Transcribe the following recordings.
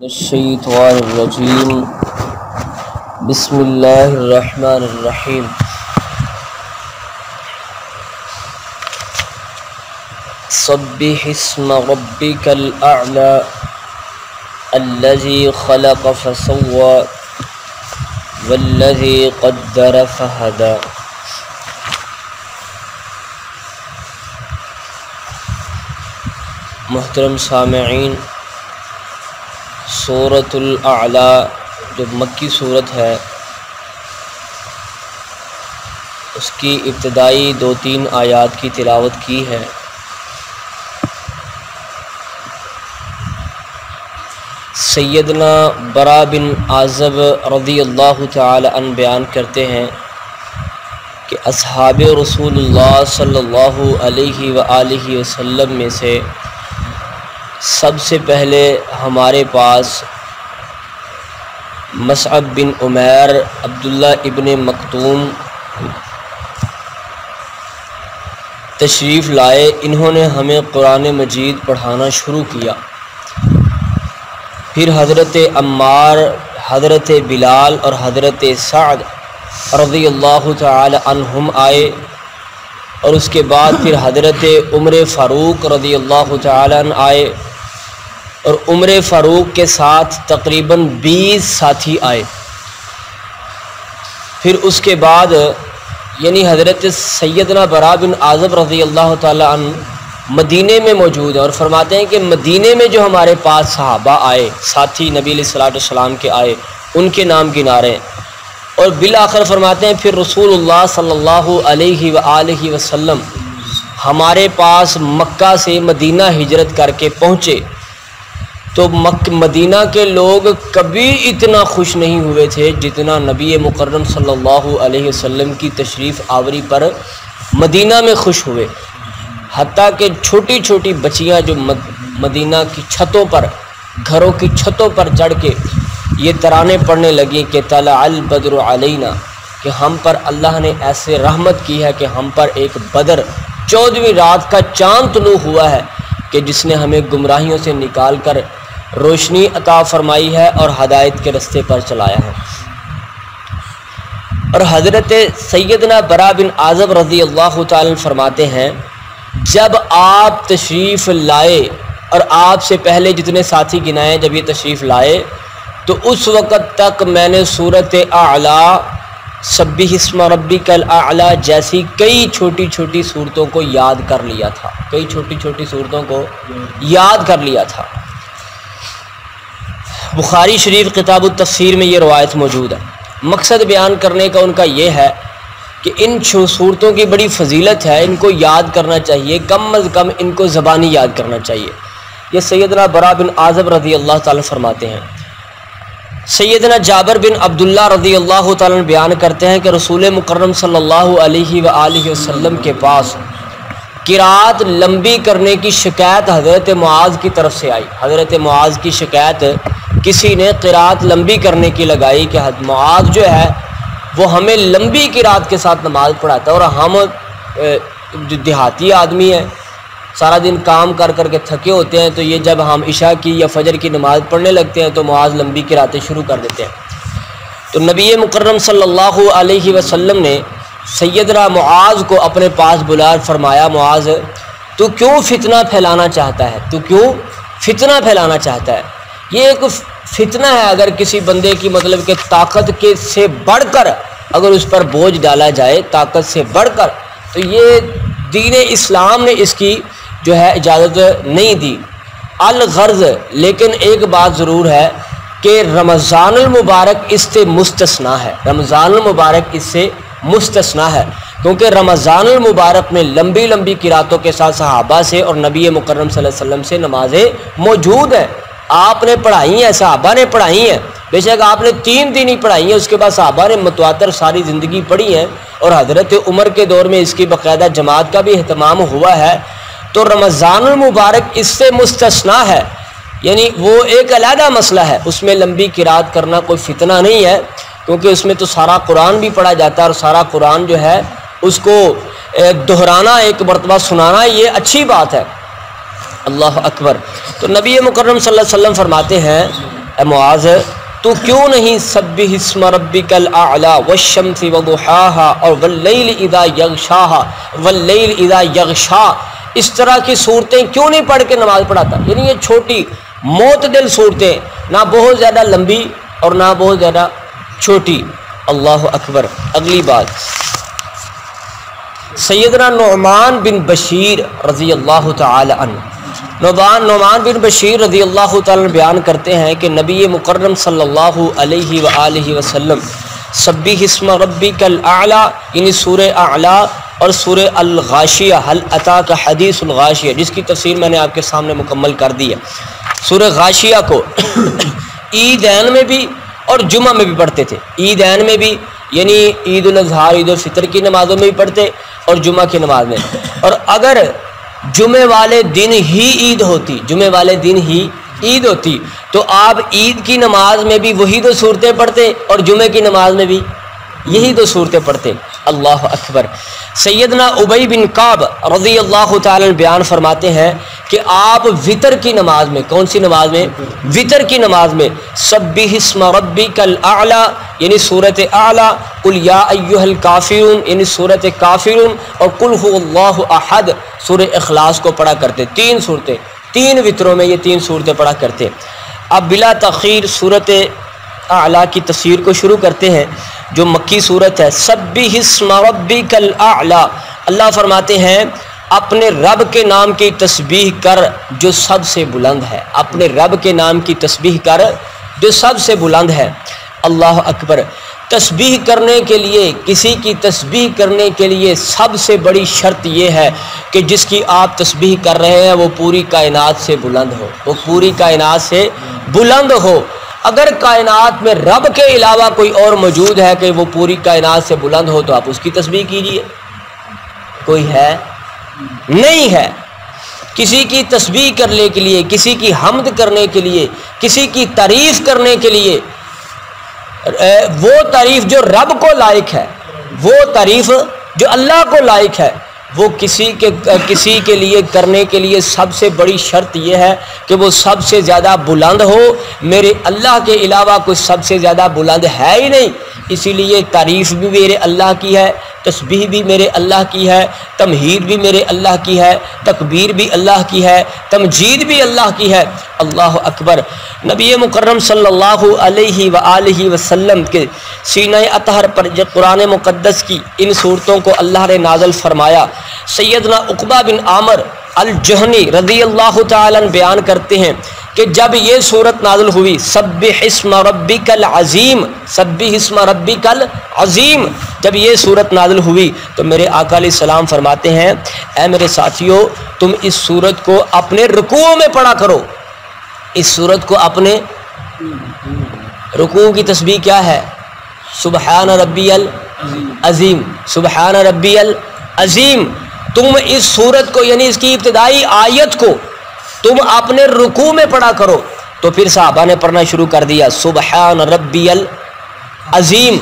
الشیطان الرجیم بسم اللہ الرحمن الرحیم سبح اسم ربک الاعلی الذی خلق فسوى والذی قدر فہدی۔ محترم سامعین، سورۃ الاعلی جو مکی صورت ہے، اس کی ابتدائی 2-3 آیات کی تلاوت کی ہے۔ سیدنا برا بن عازب رضی اللہ تعالی عنہ بیان کرتے ہیں کہ اصحاب رسول اللہ صلی اللہ علیہ وآلہ وسلم میں سے سب سے پہلے ہمارے پاس مصعب بن عمیر، عبداللہ ابن مکتوم تشریف لائے۔ انہوں نے ہمیں قرآن مجید پڑھانا شروع کیا۔ پھر حضرت عمار، حضرت بلال اور حضرت سعد رضی اللہ تعالی عنہم آئے، اور اس کے بعد پھر حضرت عمر فاروق رضی اللہ تعالی عنہ آئے، اور عمر فاروق کے ساتھ تقریباً 20 ساتھی آئے۔ پھر اس کے بعد یعنی حضرت سیدنا برا بن عازب رضی اللہ تعالی عنہ مدینے میں موجود ہیں، اور فرماتے ہیں کہ مدینے میں جو ہمارے پاس صحابہ آئے، ساتھی نبی علیہ الصلوۃ والسلام کے آئے، ان کے نام گنا رہے ہیں۔ اور بالآخر فرماتے ہیں پھر رسول اللہ صلی اللہ علیہ وآلہ وسلم ہمارے پاس مکہ سے مدینہ ہجرت کر کے پہنچے، تو مدینہ کے لوگ کبھی اتنا خوش نہیں ہوئے تھے جتنا نبی مکرم صلی اللہ علیہ وسلم کی تشریف آوری پر مدینہ میں خوش ہوئے۔ حتیٰ کہ چھوٹی چھوٹی بچیاں جو مدینہ کی چھتوں پر، گھروں کی چھتوں پر چڑھ کے یہ ترانے پڑھنے لگیں کہ طلع البدر علینا، کہ ہم پر اللہ نے ایسے رحمت کی ہے کہ ہم پر ایک بدر 14ویں رات کا چاند طلوع ہوا ہے کہ جس نے ہمیں گمراہیوں سے نکال کر روشنی عطا فرمائی ہے اور ہدایت کے رستے پر چلایا ہے۔ اور حضرت سیدنا برا بن عازب رضی اللہ تعالی فرماتے ہیں جب آپ تشریف لائے، اور آپ سے پہلے جتنے ساتھی گنائے جب یہ تشریف لائے، تو اس وقت تک میں نے سورۃ اعلی، سبح اسم ربک الاعلی جیسی کئی چھوٹی چھوٹی صورتوں کو یاد کر لیا تھا، کئی چھوٹی چھوٹی صورتوں کو یاد کر لیا تھا۔ بخاری شریف کتاب التفسیر میں یہ روایت موجود ہے۔ مقصد بیان کرنے کا ان کا یہ ہے کہ ان صورتوں کی بڑی فضیلت ہے، ان کو یاد کرنا چاہیے، کم از کم ان کو زبانی یاد کرنا چاہیے۔ یہ سیدنا برا بن عازب رضی اللہ تعالی فرماتے ہیں۔ سیدنا جابر بن عبداللہ رضی اللہ تعالیٰ بیان کرتے ہیں کہ رسول مکرم صلی اللہ علیہ وآلہ وسلم کے پاس قرات لمبی کرنے کی شکایت حضرت معاذ کی طرف سے آئی۔ حضرت معاذ کی شکایت کسی نے قرات لمبی کرنے کی لگائی کہ معاذ جو ہے وہ ہمیں لمبی قرات کے ساتھ نماز پڑھاتا ہے، اور ہم جو دیہاتی آدمی ہیں سارا دن کام کر کر کے تھکے ہوتے ہیں، تو یہ جب ہم عشاء کی یا فجر کی نماز پڑھنے لگتے ہیں تو معاذ لمبی قراتیں شروع کر دیتے ہیں۔ تو نبی مکرم صلی اللہ علیہ وسلم نے سیدنا معاذ کو اپنے پاس بلا فرمایا، معاذ تو کیوں فتنہ پھیلانا چاہتا ہے؟ تو کیوں فتنہ پھیلانا چاہتا ہے؟ یہ ایک فتنہ ہے، اگر کسی بندے کی مطلب کہ طاقت کے سے بڑھ کر اگر اس پر بوجھ ڈالا جائے، طاقت سے بڑھ کر، تو یہ دین اسلام نے اس کی جو ہے اجازت نہیں دی۔ الغرض لیکن ایک بات ضرور ہے کہ رمضان المبارک اس سے مستثنا ہے، رمضان المبارک اس سے مستثنا ہے، کیونکہ رمضان المبارک میں لمبی لمبی قراتوں کے ساتھ صحابہ سے اور نبی مکرم صلی اللہ علیہ وسلم سے نمازیں موجود ہیں۔ آپ نے پڑھائی ہیں، صحابہ نے پڑھائی ہیں، بے شک آپ نے 3 دن ہی پڑھائی ہیں، اس کے بعد صحابہ نے متواتر ساری زندگی پڑھی ہے، اور حضرت عمر کے دور میں اس کی باقاعدہ جماعت کا بھی اہتمام ہوا ہے۔ تو رمضان المبارک اس سے مستثنا ہے، یعنی وہ ایک علیحدہ مسئلہ ہے، اس میں لمبی قرات کرنا کوئی فتنہ نہیں ہے، کیونکہ اس میں تو سارا قرآن بھی پڑھا جاتا ہے، اور سارا قرآن جو ہے اس کو دہرانا، ایک مرتبہ سنانا، یہ اچھی بات ہے۔ اللہ اکبر۔ تو نبی مکرم صلی اللہ علیہ وسلم فرماتے ہیں اے معاذ تو کیوں نہیں سبح اسم ربک الاعلی والشمس وضحاها اور واللیل اذا یغشاها واللیل اذا یغشا، اس طرح کی صورتیں کیوں نہیں پڑھ کے نماز پڑھاتا؟ یعنی یہ چھوٹی معتدل صورتیں، نہ بہت زیادہ لمبی اور نہ بہت زیادہ چھوٹی۔ اللہ اکبر۔ اگلی بات، سیدنا نعمان بن بشیر رضی اللہ تعالی عنہ، نعمان بن بشیر رضی اللہ تعالی عنہ بیان کرتے ہیں کہ نبی مکرم صلی اللہ علیہ وآلہ وسلم سبح اسم ربک الاعلی یعنی سورہ اعلی اور سورہ الغاشیہ هل اتاک حدیث الغاشیہ جس کی تفسیر میں نے آپ کے سامنے مکمل کر دی ہے، سورہ غاشیہ کو عیدین میں بھی اور جمعہ میں بھی پڑھتے تھے۔ عیدین میں بھی یعنی عید الاضحیٰ عید الفطر کی نمازوں میں بھی پڑھتے اور جمعہ کی نماز میں، اور اگر جمعے والے دن ہی عید ہوتی، جمعے والے دن ہی عید ہوتی تو آپ عید کی نماز میں بھی وہی دو صورتیں پڑھتے اور جمعے کی نماز میں بھی یہی دو صورتیں پڑھتے۔ اللہ اکبر۔ سیدنا ابی بن کعب رضی اللہ تعالی عنہ بیان فرماتے ہیں کہ آپ وتر کی نماز میں، کون سی نماز میں؟ وتر کی نماز میں سبح اسم ربک الاعلی یعنی سورۃ اعلی، قل یا ایھا الکافرون یعنی سورۃ کافرون، اور قل ھو اللہ احد سورہ اخلاص کو پڑھا کرتے۔ تین صورتیں، تین وتروں میں یہ تین صورتیں پڑھا کرتے۔ اب بلا تاخیر سورۃ اعلیٰ کی تفسیر کو شروع کرتے ہیں جو مکی صورت ہے۔ سبح اسم ربک الاعلی، اللہ فرماتے ہیں اپنے رب کے نام کی تسبیح کر جو سب سے بلند ہے، اپنے رب کے نام کی تسبیح کر جو سب سے بلند ہے۔ اللہ اکبر۔ تسبیح کرنے کے لیے، کسی کی تسبیح کرنے کے لیے سب سے بڑی شرط یہ ہے کہ جس کی آپ تسبیح کر رہے ہیں وہ پوری کائنات سے بلند ہو، وہ پوری کائنات سے بلند ہو۔ اگر کائنات میں رب کے علاوہ کوئی اور موجود ہے کہ وہ پوری کائنات سے بلند ہو تو آپ اس کی تسبیح کیجئے، کوئی ہے؟ نہیں ہے۔ کسی کی تسبیح کرنے کے لیے، کسی کی حمد کرنے کے لیے، کسی کی تعریف کرنے کے لیے، وہ تعریف جو رب کو لائق ہے، وہ تعریف جو اللہ کو لائق ہے، وہ کسی کے لیے کرنے کے لیے سب سے بڑی شرط یہ ہے کہ وہ سب سے زیادہ بلند ہو۔ میرے اللہ کے علاوہ کوئی سب سے زیادہ بلند ہے ہی نہیں، اسی لیے تعریف بھی میرے اللہ کی ہے، تسبیح بھی میرے اللہ کی ہے، تمہید بھی میرے اللہ کی ہے، تکبیر بھی اللہ کی ہے، تمجید بھی اللہ کی ہے۔ اللہ اکبر۔ نبی مکرم صلی اللہ علیہ وآلہ وسلم کے سینہ اطہر پر جب قرآن مقدس کی ان صورتوں کو اللہ نے نازل فرمایا، سیدنا عقبہ بن عامر الجہنی رضی اللہ تعالیٰ عنہ بیان کرتے ہیں کہ جب یہ صورت نازل ہوئی سبح اسم ربک العظیم، سبح اسم ربک العظیم، جب یہ صورت نازل ہوئی تو میرے آقا علیہ السلام فرماتے ہیں اے میرے ساتھیو تم اس صورت کو اپنے رکوع میں پڑھا کرو۔ اس صورت کو اپنے رکوع کی تسبیح کیا ہے؟ سبحان ربی العظیم، سبحان ربی العظیم۔ تم اس صورت کو یعنی اس کی ابتدائی آیت کو تم اپنے رکوع میں پڑھا کرو۔ تو پھر صحابہ نے پڑھنا شروع کر دیا سبحان ربی العظیم،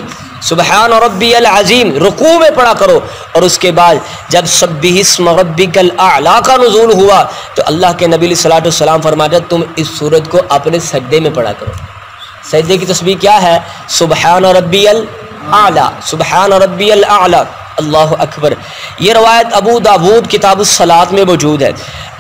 سبحان ربی العظیم، رکوع میں پڑھا کرو۔ اور اس کے بعد جب سبح اسم ربک الاعلی کا نزول ہوا تو اللہ کے نبی صلی اللہ علیہ وسلم فرمایا تم اس سورت کو اپنے سجدے میں پڑھا کرو۔ سجدے کی تسبیح کیا ہے؟ سبحان ربی الاعلی، سبحان ربی الاعلی۔ اللہ اکبر۔ یہ روایت ابو داود کتاب الصلاۃ میں موجود ہے۔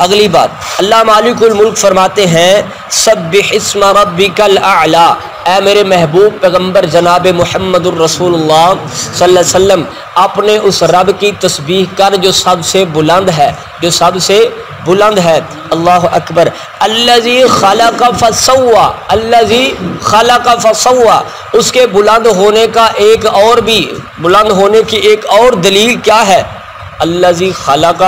اگلی بات، اللہ مالک الملک فرماتے ہیں سبح اسم ربک الاعلی، اے میرے محبوب پیغمبر جناب محمد الرسول اللہ صلی اللہ علیہ وسلم اپنے اس رب کی تسبیح کر جو سب سے بلند ہے، جو سب سے بلند ہے۔ اللہ اکبر۔ الذی خلق فسوی، الذی خلق فسوی، اس کے بلند ہونے کا ایک اور بھی، بلند ہونے کی ایک اور دلیل کیا ہے؟ الذی خلق،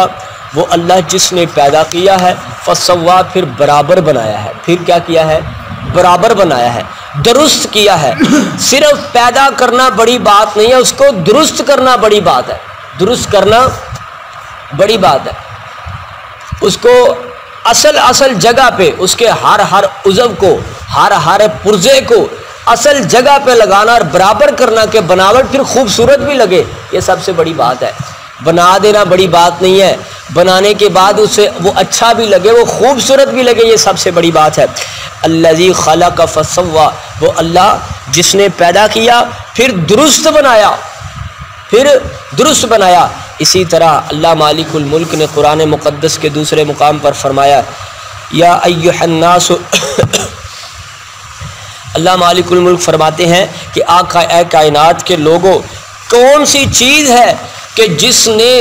وہ اللہ جس نے پیدا کیا ہے، فسوی پھر برابر بنایا ہے، پھر کیا کیا ہے؟ برابر بنایا ہے، درست کیا ہے۔ صرف پیدا کرنا بڑی بات نہیں ہے، اس کو درست کرنا بڑی بات ہے، درست کرنا بڑی بات ہے۔ اس کو اصل جگہ پہ، اس کے ہر عضو کو، ہر پرزے کو اصل جگہ پہ لگانا اور برابر کرنا کہ بناوٹ پھر خوبصورت بھی لگے، یہ سب سے بڑی بات ہے۔ بنا دینا بڑی بات نہیں ہے، بنانے کے بعد اسے وہ اچھا بھی لگے، وہ خوبصورت بھی لگے، یہ سب سے بڑی بات ہے۔ الذی خلق فسوی، وہ اللہ جس نے پیدا کیا پھر درست بنایا، اسی طرح اللہ مالک الملک نے قرآن مقدس کے دوسرے مقام پر فرمایا یا ایھا الناس اللہ مالک الملک فرماتے ہیں کہ آقا اے کائنات کے لوگوں، کون سی چیز ہے کہ جس نے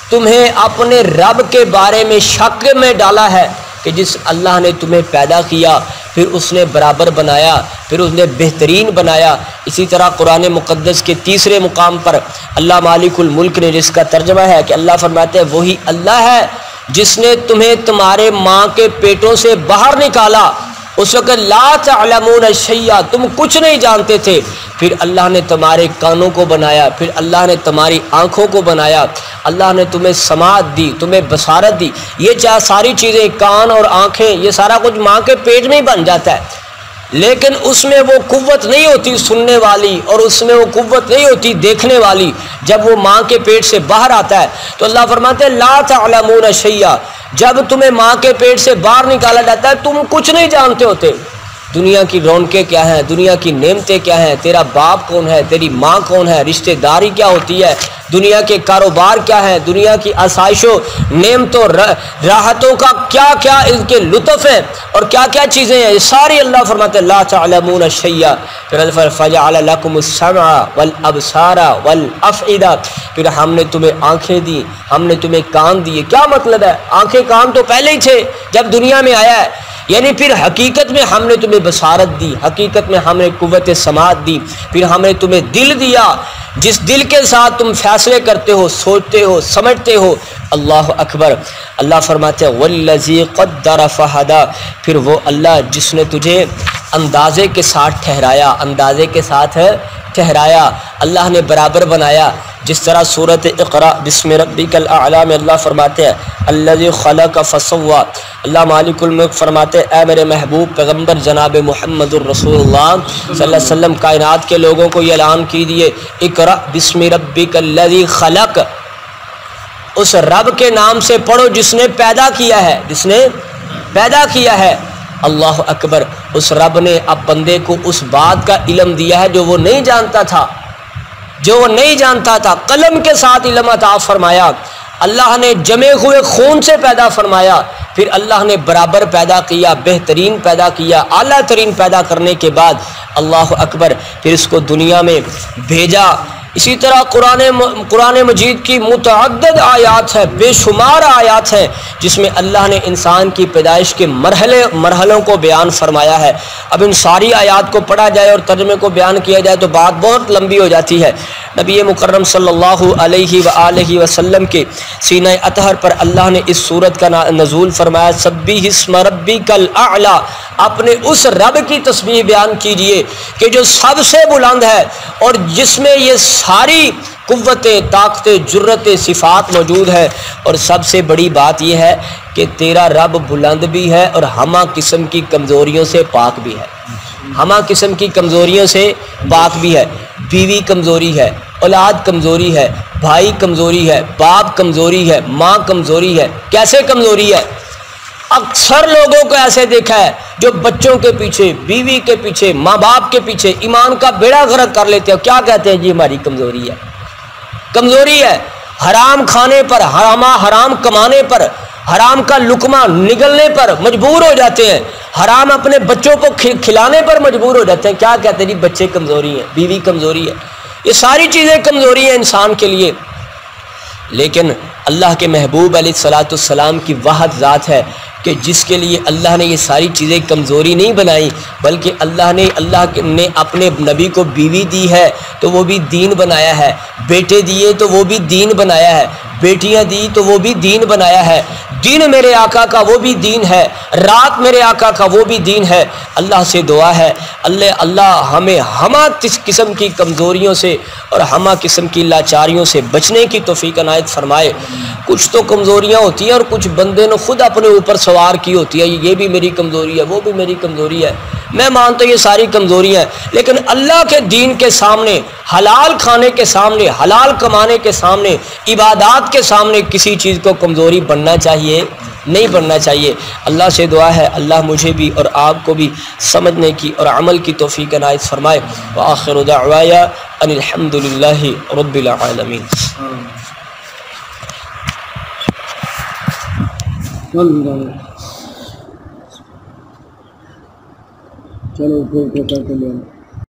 تمہیں اپنے رب کے بارے میں شک میں ڈالا ہے کہ جس اللہ نے تمہیں پیدا کیا پھر اس نے برابر بنایا، پھر اس نے بہترین بنایا۔ اسی طرح قرآن مقدس کے تیسرے مقام پر اللہ مالک الملک نے جس کا ترجمہ ہے کہ اللہ فرماتے ہیں وہی اللہ ہے جس نے تمہیں تمہارے ماں کے پیٹوں سے باہر نکالا، اس وقت لا تعلمون شیئا، تم کچھ نہیں جانتے تھے، پھر اللہ نے تمہارے کانوں کو بنایا، پھر اللہ نے تمہاری آنکھوں کو بنایا، اللہ نے تمہیں سماعت دی، تمہیں بصارت دی۔ یہ چاہے ساری چیزیں کان اور آنکھیں یہ سارا کچھ ماں کے پیٹ میں ہی بن جاتا ہے، لیکن اس میں وہ قوت نہیں ہوتی سننے والی، اور اس میں وہ قوت نہیں ہوتی دیکھنے والی جب وہ ماں کے پیٹ سے باہر آتا ہے۔ تو اللہ فرماتے ہیں لا تعلمون شیئا، جب تمہیں ماں کے پیٹ سے باہر نکالا جاتا ہے تم کچھ نہیں جانتے ہوتے، دنیا کی رونقیں کیا ہیں، دنیا کی نعمتیں کیا ہیں، تیرا باپ کون ہے، تیری ماں کون ہے، رشتہ داری کیا ہوتی ہے، دنیا کے کاروبار کیا ہے، دنیا کی آسائشوں نعمتوں راحتوں کا کیا کیا ان کے لطف ہیں اور کیا کیا چیزیں ہیں، یہ ساری اللہ فرماتے ہیں لا تعلمون شیئا۔ پھر فجعل لکم السمع والابصار والافئدہ، پھر ہم نے تمہیں آنکھیں دی، ہم نے تمہیں کان دیے۔ کیا مطلب ہے؟ آنکھیں کان تو پہلے ہی تھے جب دنیا میں آیا ہے، یعنی پھر حقیقت میں ہم نے تمہیں بصارت دی، حقیقت میں ہم نے قوت سماعت دی، پھر ہم نے تمہیں دل دیا جس دل کے ساتھ تم فیصلے کرتے ہو، سوچتے ہو، سمجھتے ہو۔ اللہ اکبر۔ اللہ فرماتے ہیں والذی قدر فہدی، پھر وہ اللہ جس نے تجھے اندازے کے ساتھ ٹھہرایا، اندازے کے ساتھ ٹھہرایا، اللہ نے برابر بنایا۔ جس طرح سورۃ اقرا بسم ربک الاعلی میں اللہ فرماتے ہیں الذی خلق فسوی، اللہ مالک الملک فرماتے ہیں اے میرے محبوب پیغمبر جناب محمد الرسول اللہ صلی اللہ علیہ وسلم کائنات کے لوگوں کو یہ اعلان کیجیے اقرا بسم ربک الذی خلق، اس رب کے نام سے پڑھو جس نے پیدا کیا ہے، جس نے پیدا کیا ہے۔ اللہ اکبر۔ اس رب نے اب بندے کو اس بات کا علم دیا ہے جو وہ نہیں جانتا تھا، جو وہ نہیں جانتا تھا، قلم کے ساتھ علم عطا فرمایا۔ اللہ نے جمے ہوئے خون سے پیدا فرمایا، پھر اللہ نے برابر پیدا کیا، بہترین پیدا کیا، اعلیٰ ترین پیدا کرنے کے بعد اللہ اکبر پھر اس کو دنیا میں بھیجا۔ اسی طرح قرآن مجید کی متعدد آیات ہے، بے شمار آیات ہیں جس میں اللہ نے انسان کی پیدائش کے مرحلوں کو بیان فرمایا ہے۔ اب ان ساری آیات کو پڑھا جائے اور ترجمے کو بیان کیا جائے تو بات بہت لمبی ہو جاتی ہے۔ نبی مکرم صلی اللہ علیہ وآلہ وسلم کے سینہ اطہر پر اللہ نے اس سورت کا نزول فرمایا سبح اسم ربک الاعلی، اپنے اس رب کی تسبیح بیان کیجئے کہ جو سب سے بلند ہے اور جس میں یہ ساری قوتیں، طاقتیں، جرتیں، صفات موجود ہے۔ اور سب سے بڑی بات یہ ہے کہ تیرا رب بلند بھی ہے اور ہمہ قسم کی کمزوریوں سے پاک بھی ہے، ہمہ قسم کی کمزوریوں سے پاک بھی ہے۔ بیوی کمزوری ہے، اولاد کمزوری ہے، بھائی کمزوری ہے، باپ کمزوری ہے، ماں کمزوری ہے۔ کیسے کمزوری ہے؟ اکثر لوگوں کو ایسے دیکھا ہے جو بچوں کے پیچھے، بیوی کے پیچھے، ماں باپ کے پیچھے ایمان کا بیڑا غرق کر لیتے ہیں۔ کیا کہتے ہیں؟ جی ہماری کمزوری ہے، کمزوری ہے۔ حرام کھانے پر، حرام کمانے پر، حرام کا لقمہ نگلنے پر مجبور ہو جاتے ہیں، حرام اپنے بچوں کو کھلانے پر مجبور ہو جاتے ہیں۔ کیا کہتے ہیں؟ جی بچے کمزوری ہیں، بیوی کمزوری ہے، یہ ساری چیزیں کمزوری ہیں انسان کے لیے۔ لیکن اللہ کے محبوب علیہ الصلوۃ والسلام کی واحد ذات ہے کہ جس کے لیے اللہ نے یہ ساری چیزیں کمزوری نہیں بنائی، بلکہ اللہ نے اپنے نبی کو بیوی دی ہے تو وہ بھی دین بنایا ہے، بیٹے دیے تو وہ بھی دین بنایا ہے، بیٹیاں دی تو وہ بھی دین بنایا ہے۔ دن میرے آقا کا وہ بھی دین ہے، رات میرے آقا کا وہ بھی دین ہے۔ اللہ سے دعا ہے اللہ ہمیں ہمہ قسم کی کمزوریوں سے اور ہمہ قسم کی لاچاریوں سے بچنے کی توفیق عنایت فرمائے۔ کچھ تو کمزوریاں ہوتی ہیں اور کچھ بندے نے خود اپنے اوپر سوار کی ہوتی ہے، یہ بھی میری کمزوری ہے، وہ بھی میری کمزوری ہے۔ میں مانتا ہوں یہ ساری کمزوریاں ہیں، لیکن اللہ کے دین کے سامنے، حلال کھانے کے سامنے، حلال کمانے کے سامنے، عبادات کے سامنے کسی چیز کو کمزوری بننا چاہیے نہیں بننا چاہیے۔ اللہ سے دعا ہے اللہ مجھے بھی اور آپ کو بھی سمجھنے کی اور عمل کی توفیق عنایت فرمائے۔ وآخر دعوایا ان الحمد للہ رب العالمین۔ چلو